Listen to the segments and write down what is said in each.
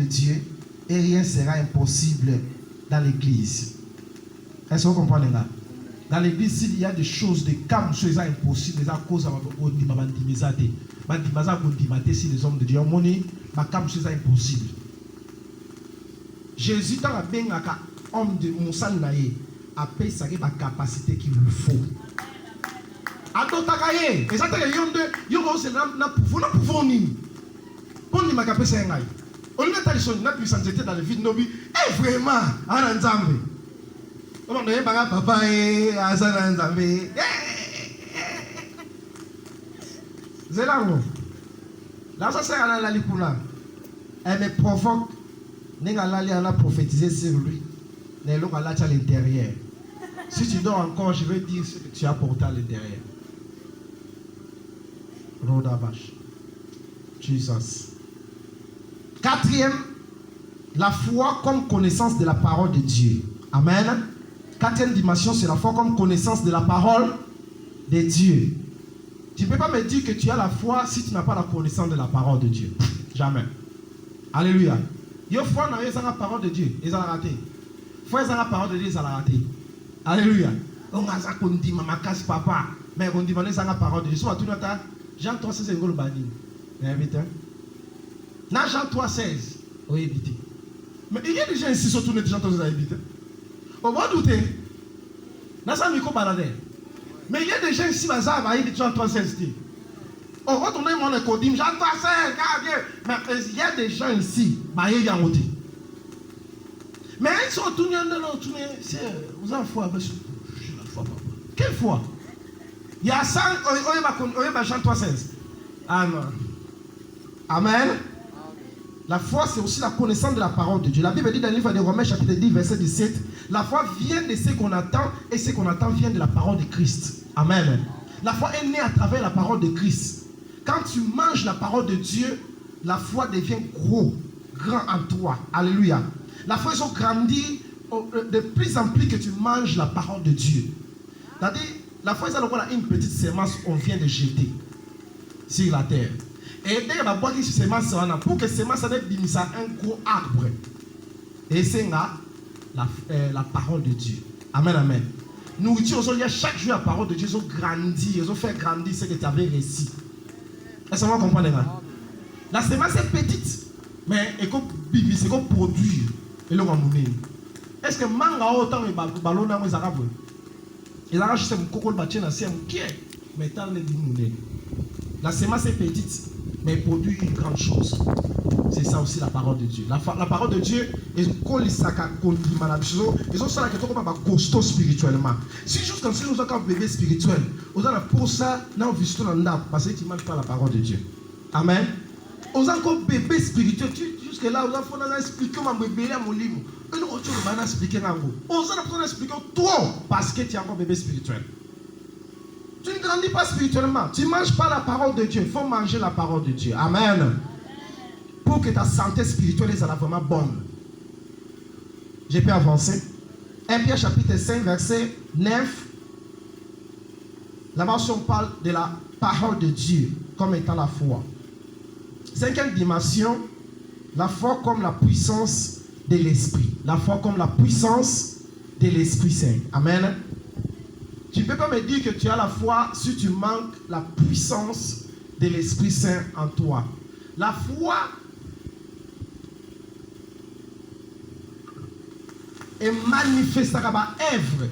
de Dieu et rien ne sera impossible dans l'église. Est-ce que vous comprenez là? Dans l'église, s'il y a des choses, des cas, choses impossibles, des causes à si les hommes de Dieu ont choses impossibles. Jésus, dans la benga, homme de Moussa Naye, a payé sa capacité qu'il lui faut. Adotakaye, et ça, il y a pouvoir ni. Pour ni ma capacité ngaï. On a tali son na puissance dans le vide nobi. Et vraiment, à l'ensemble. On a papa et Azana Nzambe. C'est là où. Là, ça sert à la likuna. Elle me provoque. Nengalali a prophétisé sur lui. Nello a lâché à l'intérieur. Si tu dors encore, je vais dire ce que tu as porté à l'intérieur. Rodabash. Jesus. Quatrième, la foi comme connaissance de la parole de Dieu. Amen. Quatrième dimension, c'est la foi comme connaissance de la parole de Dieu. Tu ne peux pas me dire que tu as la foi si tu n'as pas la connaissance de la parole de Dieu. Jamais. Alléluia. Yo foi n'a pas la parole de Dieu, ils ont raté. Foi n'a la parole de Dieu, ils ont raté. Alléluia. On a ça qu'on dit maman casse papa, mais on dit maman ça la parole de Dieu. Soit tout le temps, Jean 3:16 c'est le bani. Invite. Na Jean 3:16, on évite. Mais il y a des gens ici surtout les gens qui ont évité. On va douter. Na ça micro balader. Mais il y a des gens ici bazar va éviter Jean 3:16. On va tourner mon écodim Jean 3:16, mais il y a des gens ici, bah il y a un outil. Mais ils sont tournés dans l'autre, vous avez foi avec la foi. Quelle foi? Il y a 5, on va Jean 3:16. Amen. Amen. La foi, c'est aussi la connaissance de la parole de Dieu. La Bible dit dans le livre de Romains, chapitre 10, verset 17, la foi vient de ce qu'on attend, et ce qu'on attend vient de la parole de Christ. Amen. La foi est née à travers la parole de Christ. Quand tu manges la parole de Dieu, la foi devient grand en toi. Alléluia. La foi, ils ont grandi de plus en plus que tu manges la parole de Dieu. C'est-à-dire, la foi, c'est une petite sémence qu'on vient de jeter sur la terre. Et dès que la boîte qui sémence, pour que sémence soit un gros arbre. Et c'est la parole de Dieu. Amen, amen. Nous utilisons chaque jour la parole de Dieu. Ils ont grandi, ils ont fait grandir ce que tu avais réussi. Est-ce que vous comprenez? La sémence est petite, mais elle c'est qu'on produit. Est-ce que manga autant et ballon dans les arabes? Ils arrachent ce coco bâti dans ciel qui est métal les diminués. La sémence est petite, mais elle produit une grande chose. C'est ça aussi la parole de Dieu. La parole de Dieu, ils ont ça qui est pas costaud spirituellement. Si juste comme si nous avons un bébé spirituel, nous avons pour ça, nous avons vu ce parce qu'ils ne mangent pas la parole de Dieu. Amen. Nous avons un bébé spirituel. Jusque là, nous avons expliqué mon bébé à mon livre. Et nous avons expliqué à vous. Nous avons expliqué toi parce que tu es encore bébé spirituel. Tu ne grandis pas spirituellement. Tu ne manges pas la parole de Dieu. Il faut manger la parole de Dieu. Amen. Pour que ta santé spirituelle soit vraiment bonne. Je peux avancer. 1 Pierre chapitre 5, verset 9. Là-bas, on parle de la parole de Dieu comme étant la foi. Cinquième dimension, la foi comme la puissance de l'Esprit. La foi comme la puissance de l'Esprit Saint. Amen. Tu ne peux pas me dire que tu as la foi si tu manques la puissance de l'Esprit Saint en toi. La foi est manifestée par œuvre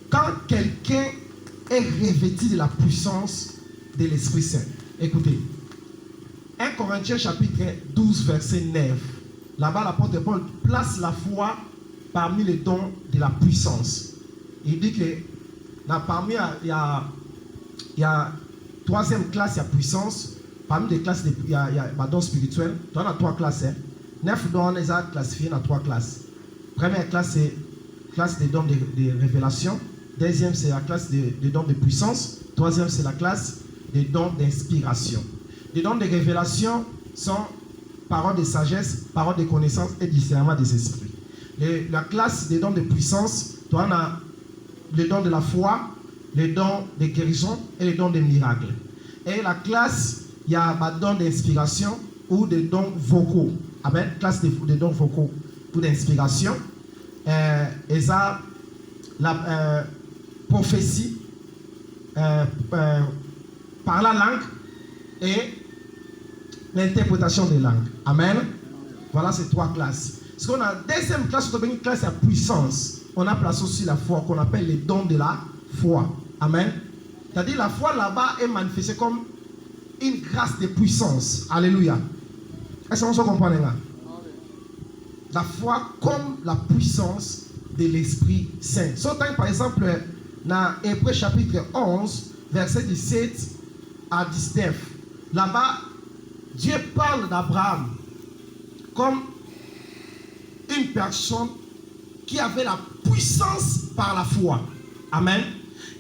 quand quelqu'un est revêtu de la puissance de l'Esprit Saint. Écoutez, 1 Corinthiens chapitre 12 verset 9. Là-bas l'apôtre Paul place la foi parmi les dons de la puissance. Il dit que là, parmi il y a troisième classe, il y a puissance. Parmi les classes, il y a dons spirituels. Tu as 3 classes. 9 dons, les a classifiés dans 3 classes. Première classe, c'est classe des dons de révélation. Deuxième, c'est la classe des dons de puissance. Troisième, c'est la classe des dons d'inspiration. Les dons de révélation sont paroles de sagesse, paroles de connaissance et discernement des esprits. La classe des dons de puissance, tu as les dons de la foi, les dons de guérison et les dons de miracles. Et la classe, il y a des dons d'inspiration ou des dons vocaux. Amen. Classe de dons vocaux pour l'inspiration. Et ça, la prophétie par la langue et l'interprétation des langues. Amen. Voilà ces 3 classes. Parce qu'on a deuxième classe, on a une classe à puissance. On a placé aussi la foi qu'on appelle les dons de la foi. Amen. C'est-à-dire la foi là-bas est manifestée comme une grâce de puissance. Alléluia. Est-ce qu'on se comprend là? La foi comme la puissance de l'Esprit Saint. Sautant par exemple dans Hébreux chapitre 11, verset 17 à 19. Là-bas, Dieu parle d'Abraham comme une personne qui avait la puissance par la foi. Amen.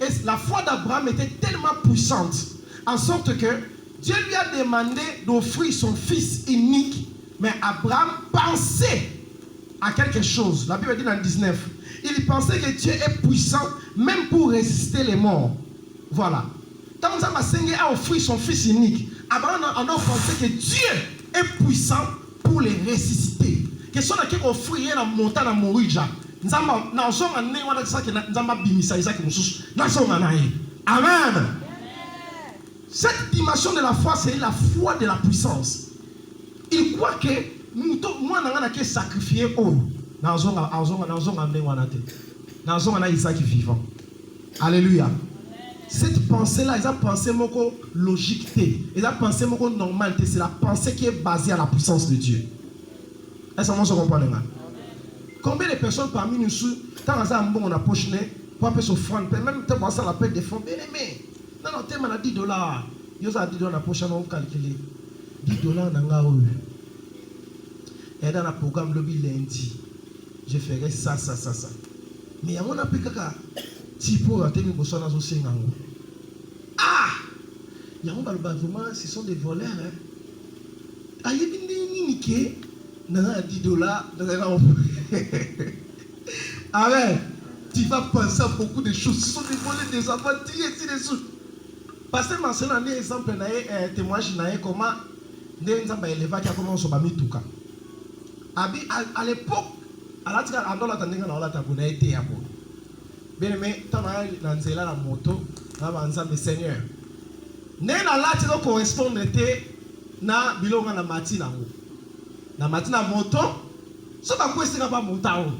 Et la foi d'Abraham était tellement puissante en sorte que Dieu lui a demandé d'offrir son fils unique, mais Abraham pensait à quelque chose. La Bible dit dans 19, il pensait que Dieu est puissant même pour résister les morts. Voilà. Quand Abraham a offert son fils unique, Abraham a pensé que Dieu est puissant pour les ressusciter. Que ce soit qu'il offrir la montagne à mourir. Amen. Cette dimension de la foi, c'est la foi de la puissance. Il croit que moi, je suis sacrifié. Isaac vivant. Alléluia. Cette pensée-là, ils ont pensé logique. Ils ont pensé normalité. C'est la pensée qui est basée à la puissance de Dieu. Est-ce que vous comprenez? Combien de personnes parmi nous, quand on a poche, pour appeler son front, même quand on appelle des fonds, bien aimé. Non, non, on a $10. Il y a $10 dans la poche, on a calculé. $10 dans le et dans le programme le lundi, je ferai ça. Mais il y a un peu de typo à tenir pour ça. Ah! Il y a un vraiment, ce sont des voleurs. Ah, il y a des niqués. Non, $10. Amen. Tu vas penser à beaucoup de choses. Ce sont des voleurs, des enfants, des sous. Parce que mentionne un exemple, témoignage, comment les enfants élevés qui a commencé à tout cas. À l'époque, à la été à bout. Bien aimé, tant que la moto, le Seigneur. N'est la latte correspond na bilonga na matina. Na matina moto, so ba kwesi na ba motao.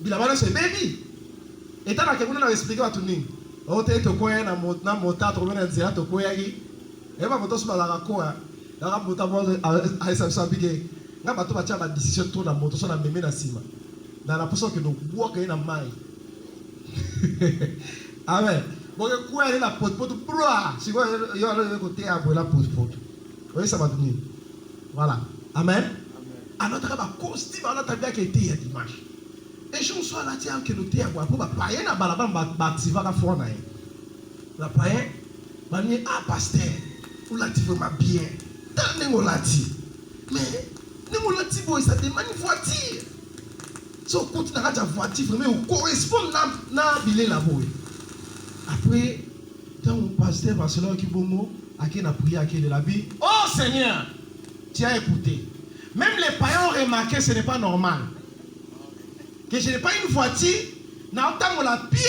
Bilabana c'est baby. Et tant que vous n'avez expliqué à tout le monde. O te to koya na mota to na nzela to koya gi. E ba moto so ba la koya. La mota bo a ça bige. Nga bato ba tia ba décision to na moto so na meme na sima. Dans la position que nous bois que na mai. Amen. Bon que quoi elle la pote bra. Si vous yo le côté à la pote. Oui, ça va venir. Voilà. Amen. Alors tu vas costume alors tu as bien que été dimanche. Et je me suis là tiens que nous t'ai avoir pour payer na balaba bactiva la foi na. La payer ba ni pasteur. Ou la tive ma bien. Tant ngo lati. Mais ngo lati boy ça demande une voiture. Si on continue à la voiture, mais on correspond à billet là boy. Après quand on passe par cela qui bon à qui n'a prié à qui de la vie. Oh Seigneur, tu as écouté. Même les païens ont remarqué que ce n'est pas normal. Que je n'ai pas une voiture, n'a pas la pied,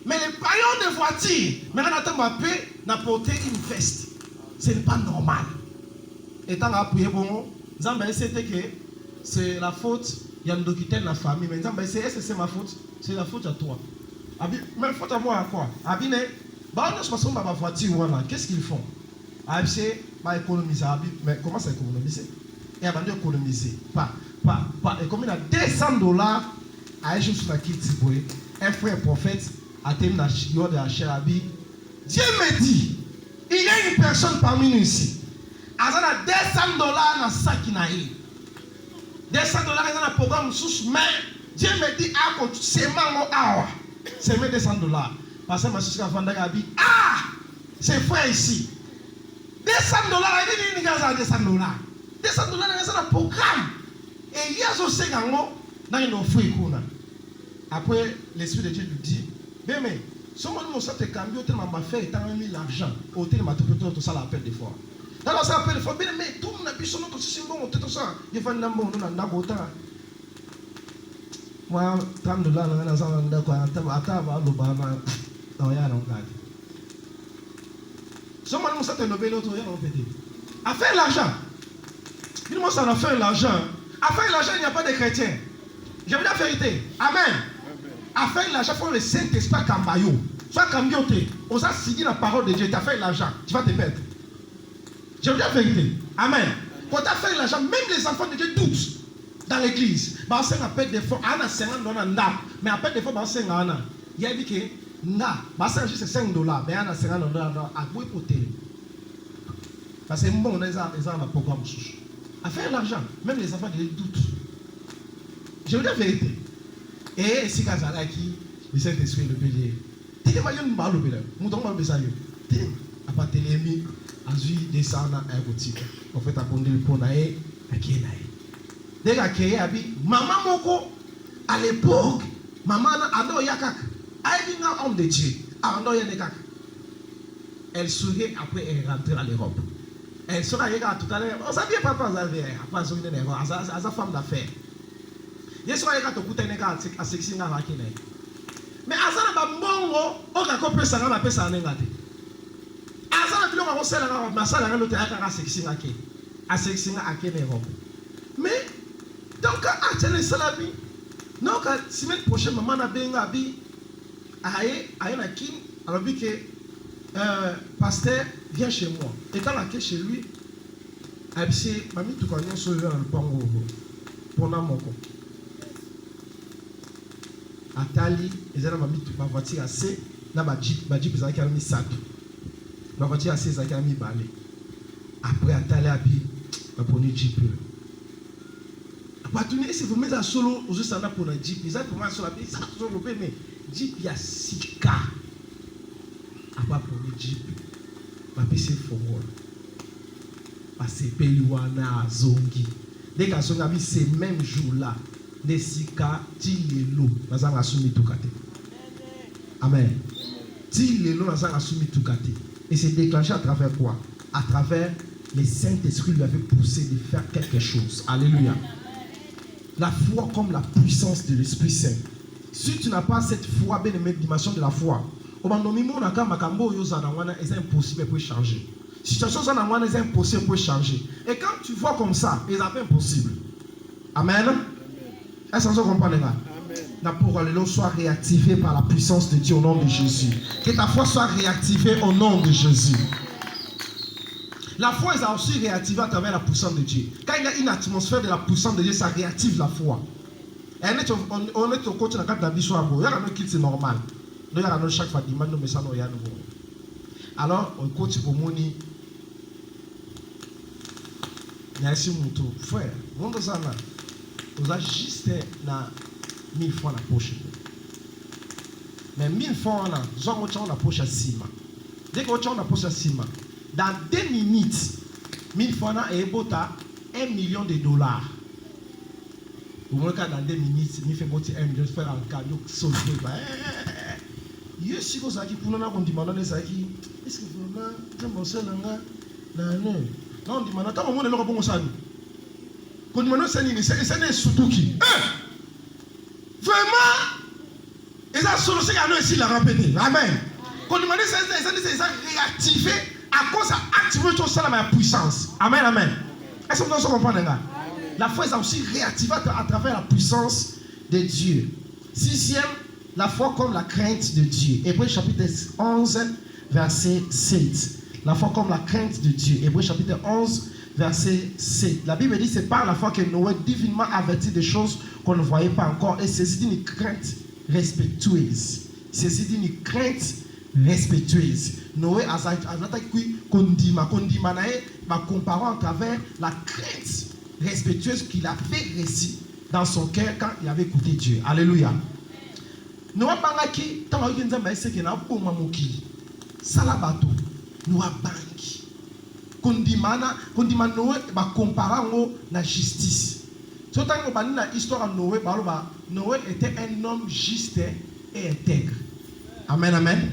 mais les païens de voiture, mais on attend ma paix, n'a porté une veste. Ce n'est pas normal. Et tant à prier bon, c'était que c'est la faute, il y a une docteur dans la famille, mais est-ce que c'est ma faute? C'est la faute à toi. Mais faute à moi à quoi? Ma voiture, qu'est-ce qu'ils font? Économiser. Mais comment ça économiser? Et avant d'économiser, et comme il a $200 à échouer sur la Kitiboué, un frère prophète a terminé de la Cherabi. Dieu me dit, il y a une personne parmi nous ici. Elle a $200 dans le sac qui n'a eu. $200 dans le programme sous mais Dieu me dit, c'est mon awa. C'est mes $200. Parce que ma soeur a dit, ah, c'est frère ici. $200, il dit, $200. $200 dans le programme. Et il y a ce gango dans une offre. Après, l'Esprit de Dieu lui dit, mais si on m'a fait cambier, on m'a fait l'argent. On m'a tout ça l'appel des fois. Alors ça appelle, il faut bien, mais tout le monde a pu son autre symbole, tout ça. Il faut un bon, on a un autant. Moi, tant de là, on a un quoi, à l'Obama, non, il y a un gars. Si on a un Nobel, l'autre, il y a un petit. À faire l'argent. Dis-moi, ça a fait l'argent. À faire l'argent, il n'y a pas de chrétiens. Je veux dire la vérité. Amen. À faire l'argent, il faut le Saint-Esprit à Cambayo. Soit Cambioté, on a signé la parole de Dieu, tu as fait l'argent, tu vas te perdre. Je veux dire la vérité. Amen. Quand tu as fait l'argent, même les enfants de Dieu doutent dans l'église. Bah, on appelle des fois, on a 50 $, mais appelle des fois, bah, on a. Il y a dit que, bah, c'est juste $5, mais on a 50 $, à bout pour télé. Parce que bon, on a un programme. À faire l'argent, même les enfants de Dieu doutent. Je veux dire la vérité. Et si Kazala qui, le Saint-Esprit le bélier. T'es pas une balle au bélier. Mouton mal besailleux. T'es à part télémi, à zui descendre à boutique. En fait, à pondre le pont naé, à qui naé. Dès qu'à qui abi, maman moko, à l'époque, maman a ando yakak. Aïe un homme de Dieu. Ando yakak. Elle sourit après elle rentre à l'Europe. Elle sera tout à l'heure. On savait pas pas ça faire. Pas sur une erreur. À sa femme d'affaires. Il sera tout à l'heure à sexy na rakine. Mais azana ba mbongo o ka ko pesa na pesa na ngate. Azana bilo ka ko sala na masala na lote aka sexy ngake. A sexy nga akene Europe. Mais donc à tele salabi. Non ka semaine prochaine maman na benga bi aye na kin alors bi que pasteur viens chez moi. Et quand la chez lui, elle dit mamie tout quand on se le pango pour na moko. Atali, ils ont mis ma voiture assez, là ma jeep ils ont mis sac. Ma voiture assez ils ont mis balai. Après Atali a dit, ma prenez jeep. Après tout si vous mettez à solo, vous juste en a pour la jeep. Ils ont pour moi sur la vie, ça toujours le mais jeep il y a 6 cas. Après pour le jeep, ma PC forward. Parce que Peliwana Zongi. Dès qu'à son avis, ces mêmes jours-là. Nesika tilelo nazanga sumi tukate. Amen. Tilelo nazanga sumi tukate. Et c'est déclenché à travers quoi? À travers le Saint-Esprit lui avait poussé de faire quelque chose. Alléluia. La foi comme la puissance de l'Esprit Saint. Si tu n'as pas cette foi, bien aimé, dimension de la foi, c'est impossible pour changer. Situation est impossible pour changer. Et quand tu vois comme ça, c'est impossible. Amen. Est-ce que vous comprenez là? La parole soit réactivée par la puissance de Dieu au nom de Jésus. Que ta foi soit réactivée au nom de Jésus. La foi est aussi réactivée à travers la puissance de Dieu. Quand il y a une atmosphère de la puissance de Dieu, ça réactive la foi. On est au côté de la carte de la vie soit beau. Il y a un qui c'est normal. Il y a un chaque fois qui demande mais ça non il y a nouveau. Alors on côté pour moni. Il y a ici mon frère. Mon dos ça là. Vous avez juste 1000 fois la poche. Mais 1000 fois, vous avez la poche à Sima. Dès que vous avez la poche à Sima, dans 2 minutes, 1000 fois, vous avez $1 million. Vous voyez dans 2 minutes, vous faites $1 million, faire un cadeau, sauver. Si vous avez pour nous, on demande est-ce que vraiment, je me sens là, non, on demande, attends, on est là, on ça. Quand on demande, c'est surtout qui? Vraiment, et ça, solution, il y a ici la répéter. Amen. Quand on demande, c'est réactivé à cause d'activer tout ça, la puissance. Amen, amen. Est-ce que vous comprenez là? La foi est aussi réactivée à travers la puissance de Dieu. 6e, la foi comme la crainte de Dieu. Hébreux chapitre 11, verset 7. La foi comme la crainte de Dieu. Hébreux chapitre 11, verset 7. La Bible dit c'est par la foi que Noé divinement averti des choses qu'on ne voyait pas encore et saisi d'une crainte respectueuse. Saisi d'une crainte respectueuse. Noé a comparant à travers la crainte respectueuse qu'il avait reçue dans son cœur quand il avait écouté Dieu. Alléluia. Noé bangaki tant que nzamba eseke na boma mokili. Sala bato. Noé banki. Kondimana Noé ba comparant la justice. Tant que bani na histoire Noé Noé était un homme juste et intègre. Amen, amen.